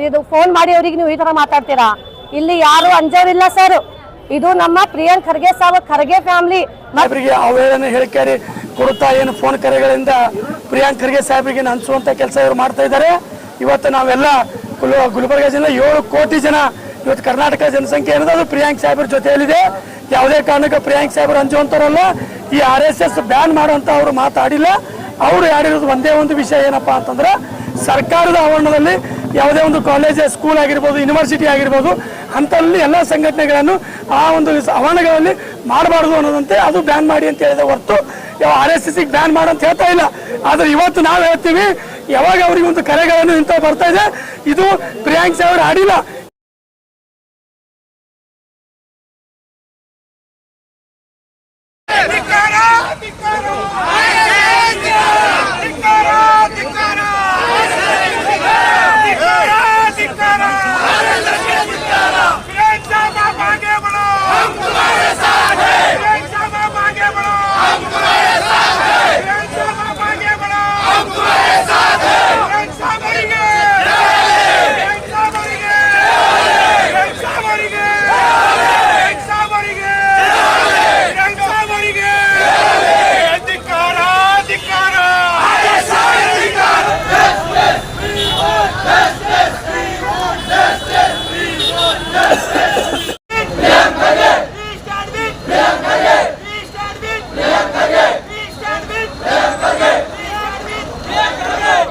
ಇದು ಫೋನ್ ಮಾಡಿ ಅವರಿಗೆ ನೀವು ಈ ತರ ಮಾತಾಡ್ತೀರಾ? ಇಲ್ಲಿ ಯಾರು ಅಂಜೋರಿಲ್ಲ ಸರ್. ಇದು ನಮ್ಮ ಪ್ರಿಯಾಂಕ್ ಖರ್ಗೆ ಸಾಹೇಬ್ ಖರ್ಗೆ ಫ್ಯಾಮಿಲಿ ಅವೇಳನ್ನು ಹೇಳಿಕೆ ಕೊಡುತ್ತಾ ಏನು ಫೋನ್ ಕರೆಗಳಿಂದ ಪ್ರಿಯಾಂಕ್ ಖರ್ಗೆ ಸಾಹೇಬರಿಗೆ ಹಂಚುವಂತ ಕೆಲಸ ಇವರು ಮಾಡ್ತಾ ಇದ್ದಾರೆ. ಇವತ್ತು ನಾವೆಲ್ಲ ಗುಲ್ಬರ್ಗ ಜಿಲ್ಲೆ 7 ಕೋಟಿ ಜನ ಇವತ್ತು ಕರ್ನಾಟಕ ಜನಸಂಖ್ಯೆ ಏನದು ಅದು ಪ್ರಿಯಾಂಕ್ ಸಾಹೇಬ್ರ ಜೊತೆಯಲ್ಲಿದೆ. ಯಾವುದೇ ಕಾರಣಕ್ಕೆ ಪ್ರಿಯಾಂಕ್ ಸಾಹೇಬ್ರು ಹಂಚುವಂತಾರಲ್ಲ. ಈ RSS ಬ್ಯಾನ್ ಮಾಡುವಂತ ಅವರು ಮಾತಾಡಿಲ್ಲ. ಅವರು ಯಾರಿರೋದು ಒಂದೇ ಒಂದು ವಿಷಯ ಏನಪ್ಪಾ ಅಂತಂದ್ರೆ ಸರ್ಕಾರದ ಆವರಣದಲ್ಲಿ ಯಾವುದೇ ಒಂದು ಕಾಲೇಜ್ ಸ್ಕೂಲ್ ಆಗಿರ್ಬೋದು ಯೂನಿವರ್ಸಿಟಿ ಆಗಿರ್ಬೋದು ಅಂತಲ್ಲಿ ಎಲ್ಲ ಸಂಘಟನೆಗಳನ್ನು ಆ ಒಂದು ಆವರಣಗಳಲ್ಲಿ ಮಾಡಬಾರ್ದು ಅನ್ನೋದಂತೆ ಅದು ಬ್ಯಾನ್ ಮಾಡಿ ಅಂತ ಹೇಳಿದೆ ಹೊರತು ಯಾವ RSS ಬ್ಯಾನ್ ಮಾಡಂತ ಹೇಳ್ತಾ ಇಲ್ಲ. ಆದ್ರೆ ಇವತ್ತು ನಾವು ಹೇಳ್ತೀವಿ ಯಾವಾಗ ಅವರಿಗೆ ಒಂದು ಕರೆಗಳನ್ನು ಇಂಥ ಬರ್ತಾ ಇದೆ ಇದು ಪ್ರಿಯಾಂಕ್ ಸಾಹೇಬ್ರು ಆಡಿಲ್ಲ.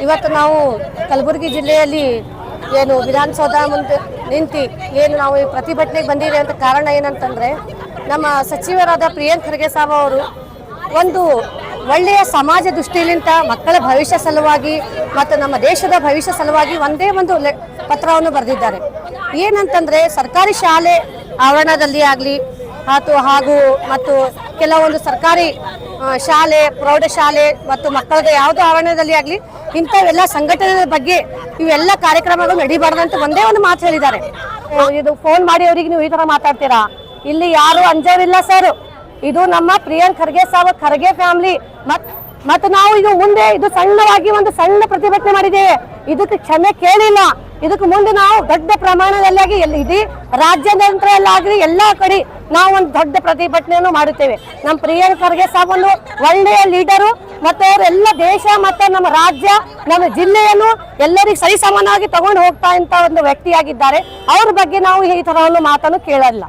ಇವತ್ತು ನಾವು ಕಲಬುರಗಿ ಜಿಲ್ಲೆಯಲ್ಲಿ ಏನು ವಿಧಾನಸೌಧ ಮುಂದೆ ನಿಂತು ಏನು ನಾವು ಈ ಪ್ರತಿಭಟನೆಗೆ ಬಂದಿದೆ ಅಂತ ಕಾರಣ ಏನಂತಂದರೆ ನಮ್ಮ ಸಚಿವರಾದ ಪ್ರಿಯಾಂಕ್ ಖರ್ಗೆ ಸಾಹೇಬ್ ಅವರು ಒಂದು ಒಳ್ಳೆಯ ಸಮಾಜ ದೃಷ್ಟಿಯಿಂದ ಮಕ್ಕಳ ಭವಿಷ್ಯ ಸಲುವಾಗಿ ಮತ್ತು ನಮ್ಮ ದೇಶದ ಭವಿಷ್ಯ ಸಲುವಾಗಿ ಒಂದೇ ಒಂದು ಪತ್ರವನ್ನು ಬರೆದಿದ್ದಾರೆ. ಏನಂತಂದರೆ ಸರ್ಕಾರಿ ಶಾಲೆ ಆವರಣದಲ್ಲಿ ಆಗಲಿ ಹಾಗೂ ಮತ್ತು ಕೆಲವೊಂದು ಸರ್ಕಾರಿ ಶಾಲೆ ಪ್ರೌಢಶಾಲೆ ಮತ್ತು ಮಕ್ಕಳದ ಯಾವುದೋ ಆವರಣದಲ್ಲಿ ಆಗಲಿ ಇಂಥವೆಲ್ಲ ಸಂಘಟನೆ ಬಗ್ಗೆ ಇವೆಲ್ಲ ಕಾರ್ಯಕ್ರಮಗಳು ನಡೀಬಾರ್ದಂತ ಒಂದೇ ಒಂದು ಮಾತು ಹೇಳಿದ್ದಾರೆ. ಇದು ಫೋನ್ ಮಾಡಿ ಅವರಿಗೆ ನೀವು ಈ ತರ ಮಾತಾಡ್ತೀರಾ? ಇಲ್ಲಿ ಯಾರು ಅಂಜೋರಿಲ್ಲ ಸರ್. ಇದು ನಮ್ಮ ಪ್ರಿಯಾಂಕ್ ಖರ್ಗೆ ಸಾಹೇಬ್ ಖರ್ಗೆ ಫ್ಯಾಮಿಲಿ ಮತ್ತು ನಾವು ಇದು ಮುಂದೆ ಇದು ಸಣ್ಣವಾಗಿ ಒಂದು ಸಣ್ಣ ಪ್ರತಿಭಟನೆ ಮಾಡಿದ್ದೇವೆ. ಇದಕ್ಕೆ ಕ್ಷಮೆ ಕೇಳಿಲ್ಲ. ಇದಕ್ಕೆ ಮುಂದೆ ನಾವು ದೊಡ್ಡ ಪ್ರಮಾಣದಲ್ಲಿ ಇಡೀ ರಾಜ್ಯಾದ್ಯಂತರಲ್ಲಾಗಲಿ ಎಲ್ಲಾ ಕಡೆ ನಾವು ಒಂದು ದೊಡ್ಡ ಪ್ರತಿಭಟನೆಯನ್ನು ಮಾಡುತ್ತೇವೆ. ನಮ್ಮ ಪ್ರಿಯಾಂಕ್ ಖರ್ಗೆ ಸಾಹೇಬ್ ಒಂದು ಒಳ್ಳೆಯ ಲೀಡರು ಮತ್ತು ಅವರೆಲ್ಲ ದೇಶ ಮತ್ತು ನಮ್ಮ ರಾಜ್ಯ ನಮ್ಮ ಜಿಲ್ಲೆಯನ್ನು ಎಲ್ಲರಿಗೂ ಸರಿಸಮಾನವಾಗಿ ತಗೊಂಡು ಹೋಗ್ತಾ ಇಂತ ಒಂದು ವ್ಯಕ್ತಿಯಾಗಿದ್ದಾರೆ. ಅವ್ರ ಬಗ್ಗೆ ನಾವು ಈ ತರ ಒಂದು ಮಾತನ್ನು ಕೇಳಲ್ಲ.